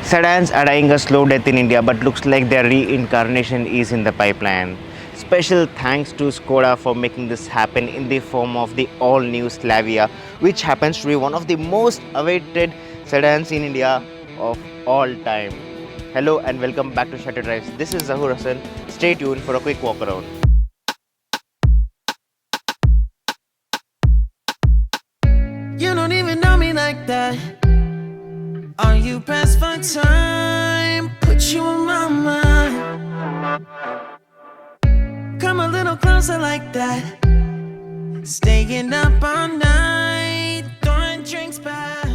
Sedans are dying a slow death in India, but looks like their reincarnation is in the pipeline. Special thanks to Skoda for making this happen in the form of the all-new Slavia, which happens to be one of the most awaited sedans in India of all time. Hello and welcome back to Shutter Drives. This is Zahur Hassan. Stay tuned for a quick walk around. You don't even know me like that. Are you pressed for time? Put you in my mind. Come a little closer like that. Staying up all night, throwing drinks back.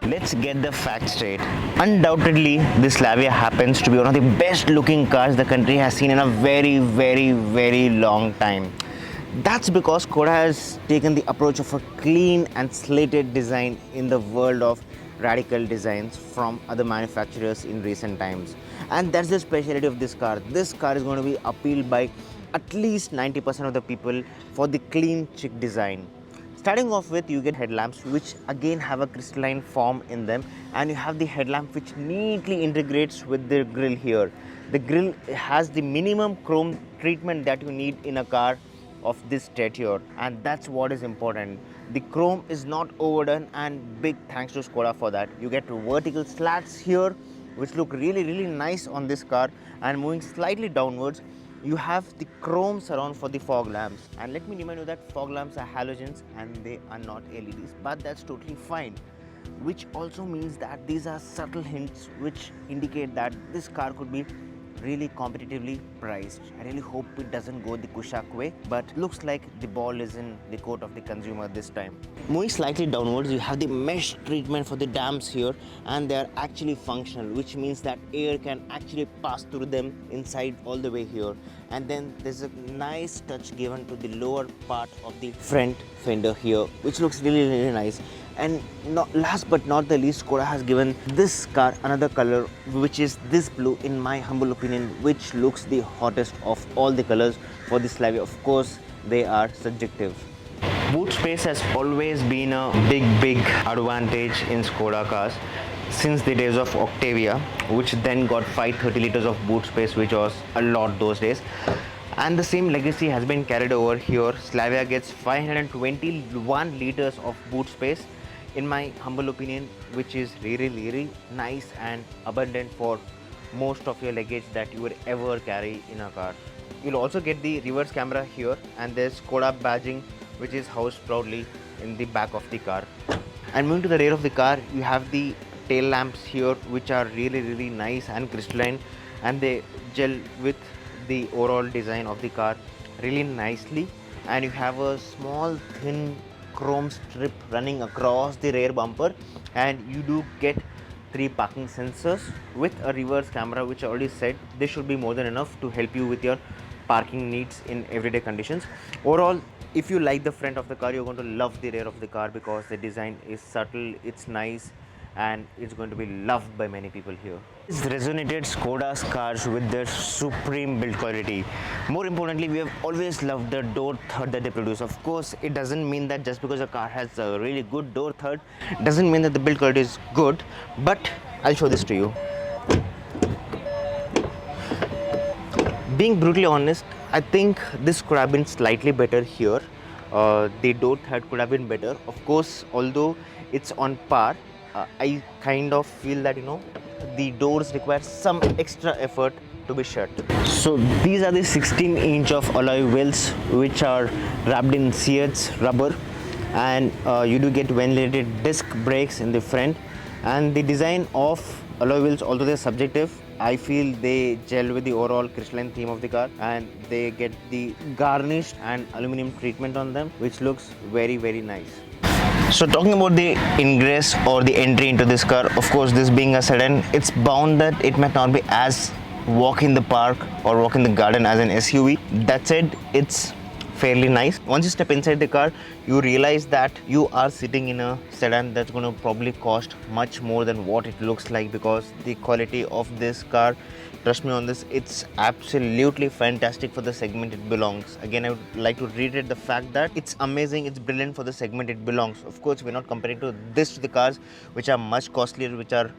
Let's get the facts straight. Undoubtedly, this Slavia happens to be one of the best looking cars the country has seen in a very long time. That's because Skoda has taken the approach of a clean and slated design in the world of radical designs from other manufacturers in recent times. And that's the specialty of this car. This car is going to be appealed by at least 90% of the people for the clean chic design. Starting off with, you get headlamps which again have a crystalline form in them, and you have the headlamp which neatly integrates with the grille here. The grille has the minimum chrome treatment that you need in a car of this stature, and that's what is important. The chrome is not overdone, and big thanks to Skoda for that. You get vertical slats here which look really nice on this car, and moving slightly downwards you have the chrome surround for the fog lamps. And let me remind you that fog lamps are halogens and they are not LEDs, but that's totally fine, which also means that these are subtle hints which indicate that this car could be really competitively priced. I really hope it doesn't go the Kushaq way, but looks like the ball is in the court of the consumer this time. Moving slightly downwards, you have the mesh treatment for the dams here, and they are actually functional, which means that air can actually pass through them inside all the way here. And then there's a nice touch given to the lower part of the front fender here, which looks really nice. And last but not the least, Skoda has given this car another color, which is this blue, in my humble opinion, which looks the hottest of all the colors for this Slavia. Of course, they are subjective. Boot space has always been a big advantage in Skoda cars since the days of Octavia, which then got 530 liters of boot space, which was a lot those days. And the same legacy has been carried over here. Slavia gets 521 liters of boot space, in my humble opinion, which is really nice and abundant for most of your luggage that you would ever carry in a car. You'll also get the reverse camera here, and there's Skoda badging which is housed proudly in the back of the car. And moving to the rear of the car, you have the tail lamps here, which are really nice and crystalline, and they gel with the overall design of the car really nicely. And you have a small thin chrome strip running across the rear bumper, and you do get 3 parking sensors with a reverse camera, which I already said this should be more than enough to help you with your parking needs in everyday conditions. Overall, if you like the front of the car, you're going to love the rear of the car because the design is subtle, it's nice, and it's going to be loved by many people here. This resonated Skoda's cars with their supreme build quality. More importantly, we have always loved the door third that they produce. Of course, it doesn't mean that just because a car has a really good door third doesn't mean that the build quality is good, but I'll show this to you. Being brutally honest, I think this could have been slightly better here. The door third could have been better. Of course, although it's on par, I kind of feel that the doors require some extra effort to be shut. So these are the 16-inch of alloy wheels which are wrapped in CH rubber, and you do get ventilated disc brakes in the front. And the design of alloy wheels, although they're subjective, I feel they gel with the overall crystalline theme of the car, and they get the garnished and aluminum treatment on them, which looks very nice. So talking about the ingress or the entry into this car, of course, this being a sedan, it's bound that it might not be as walk in the park or walk in the garden as an SUV. That said, it's fairly nice. Once you step inside the car, you realize that you are sitting in a sedan that's going to probably cost much more than what it looks like, because the quality of this car, trust me on this, it's absolutely fantastic for the segment it belongs. Again, I would like to reiterate the fact that it's amazing, it's brilliant for the segment it belongs. Of course, we're not comparing to the cars which are much costlier, which are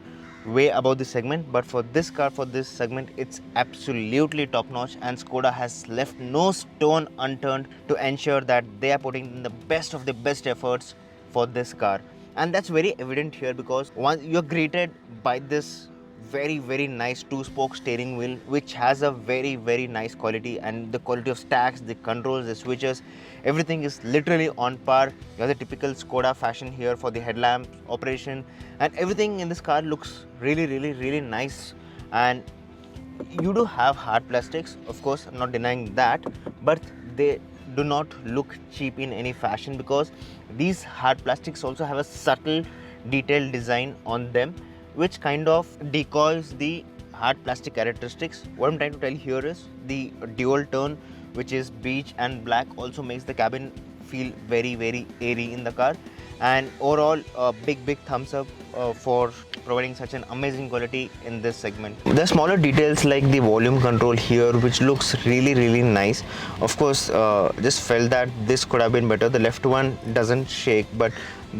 way above this segment, but for this car, for this segment, it's absolutely top notch, and Skoda has left no stone unturned to ensure that they are putting in the best of the best efforts for this car. And that's very evident here, because once you're greeted by this very nice two-spoke steering wheel, which has a very nice quality, and the quality of stacks, the controls, the switches, everything is literally on par. You have the typical Skoda fashion here for the headlamp operation, and everything in this car looks really nice. And you do have hard plastics, of course, I'm not denying that, but they do not look cheap in any fashion, because these hard plastics also have a subtle detailed design on them, which kind of decoys the hard plastic characteristics. What I'm trying to tell here is the dual tone, which is beige and black, also makes the cabin feel very airy in the car. And overall, a big thumbs up for providing such an amazing quality in this segment. The smaller details like the volume control here, which looks really nice. Of course, just felt that this could have been better. The left one doesn't shake, but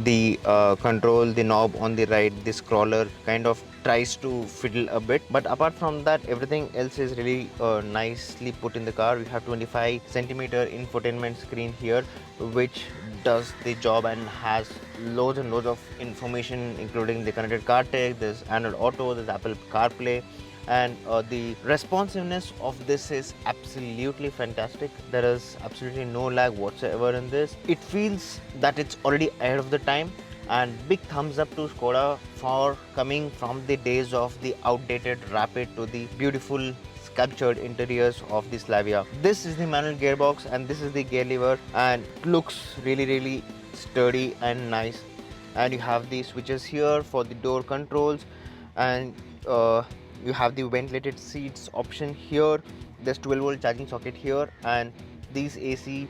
the control, the knob on the right, the scroller kind of tries to fiddle a bit. But apart from that, everything else is really nicely put in the car. We have 25 centimeter infotainment screen here, which does the job and has loads and loads of information, including the connected car tech, there's Android Auto, there's Apple CarPlay, and the responsiveness of this is absolutely fantastic. There is absolutely no lag whatsoever in this. It feels that it's already ahead of the time, and big thumbs up to Skoda for coming from the days of the outdated Rapid to the beautiful sculptured interiors of the Slavia. This is the manual gearbox, and this is the gear lever, and looks really sturdy and nice. And you have the switches here for the door controls, and you have the ventilated seats option here. There's 12-volt charging socket here, and these AC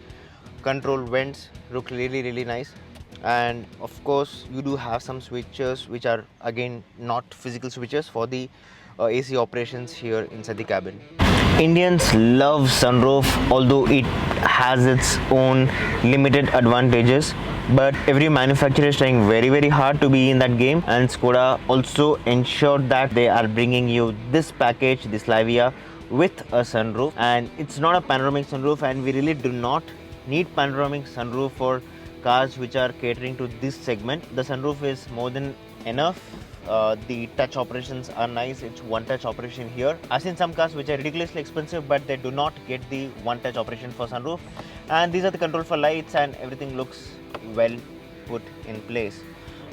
control vents look really nice. And of course, you do have some switches which are again not physical switches for the AC operations here inside the cabin. Indians love sunroof, although it has its own limited advantages, but every manufacturer is trying very hard to be in that game, and Skoda also ensured that they are bringing you this package, the Slavia, with a sunroof. And it's not a panoramic sunroof, and we really do not need panoramic sunroof for cars which are catering to this segment. The sunroof is more than enough. The touch operations are nice. It's one touch operation here. I've seen some cars which are ridiculously expensive, but they do not get the one touch operation for sunroof. And these are the control for lights, and everything looks well put in place.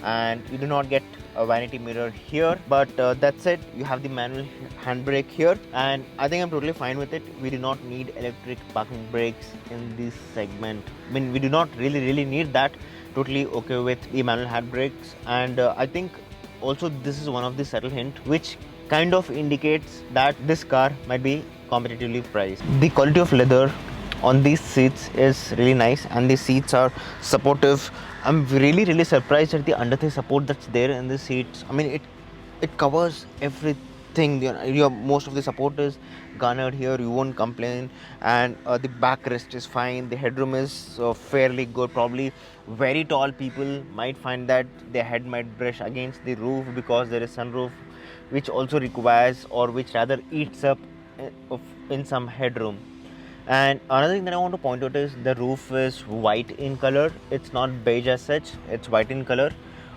And you do not get a vanity mirror here, but that's it. You have the manual handbrake here, and I think I'm totally fine with it. We do not need electric parking brakes in this segment. I mean, we do not really need that. Totally okay with the manual handbrakes. And I think also this is one of the subtle hint which kind of indicates that this car might be competitively priced. The quality of leather on these seats is really nice, and the seats are supportive. I'm really surprised at the underthigh support that's there in the seats. I mean, it covers everything. Most of the support is garnered here. You won't complain, and the backrest is fine. The headroom is fairly good. Probably very tall people might find that their head might brush against the roof, because there is sunroof, which also requires, or which rather eats up in some headroom. And another thing that I want to point out is the roof is white in color. It's not beige as such, it's white in color,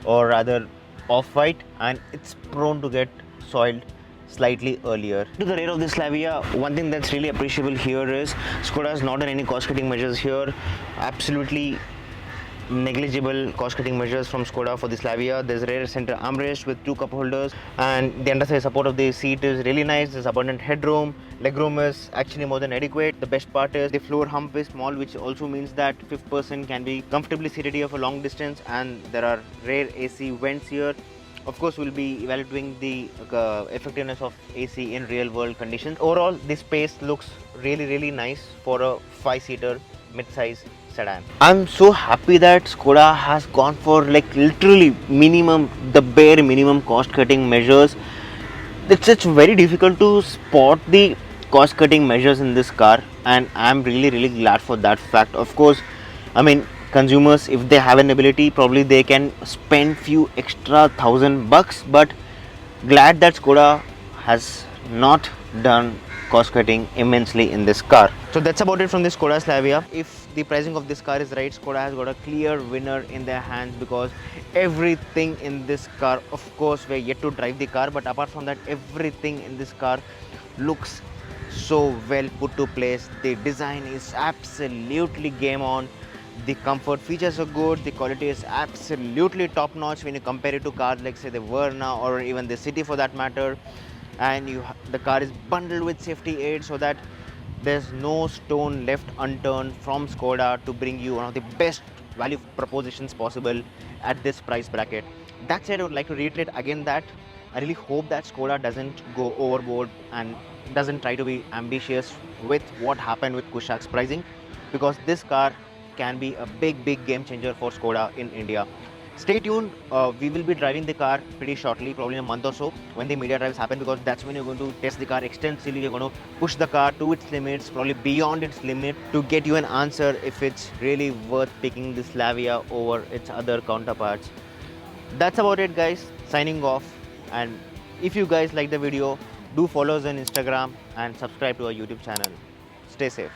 or rather off-white, and it's prone to get soiled slightly earlier. To the rear of the Slavia, one thing that's really appreciable here is Skoda has not done any cost-cutting measures here. Absolutely negligible cost-cutting measures from Skoda for the Slavia. There's a rear center armrest with 2 cup holders, and the underside support of the seat is really nice. There's abundant headroom. Legroom is actually more than adequate. The best part is the floor hump is small, which also means that fifth person can be comfortably seated here for long distance, and there are rear AC vents here. Of course, we'll be evaluating the effectiveness of AC in real world conditions. Overall, this space looks really nice for a 5-seater mid-size sedan. I'm so happy that Skoda has gone for like literally the bare minimum cost cutting measures. It's very difficult to spot the cost cutting measures in this car, and I'm really glad for that fact. Of course, I mean, consumers, if they have an ability, probably they can spend few extra $1,000, but glad that Skoda has not done cost cutting immensely in this car. So that's about it from this Skoda Slavia. If the pricing of this car is right, Skoda has got a clear winner in their hands, because everything in this car, of course we're yet to drive the car, but apart from that, everything in this car looks so well put to place. The design is absolutely game on. The comfort features are good. The quality is absolutely top notch when you compare it to cars like say the Verna or even the City for that matter. And the car is bundled with safety aids so that there's no stone left unturned from Skoda to bring you one of the best value propositions possible at this price bracket. That said, I would like to reiterate again that I really hope that Skoda doesn't go overboard and doesn't try to be ambitious with what happened with Kushaq's pricing, because this car can be a big game changer for Skoda in India. Stay tuned, we will be driving the car pretty shortly, probably in a month or so, when the media drives happen, because that's when you're going to test the car extensively. You're going to push the car to its limits, probably beyond its limit, to get you an answer if it's really worth picking the Slavia over its other counterparts. That's about it, guys. Signing off. And if you guys like the video, do follow us on Instagram and subscribe to our YouTube channel. Stay safe.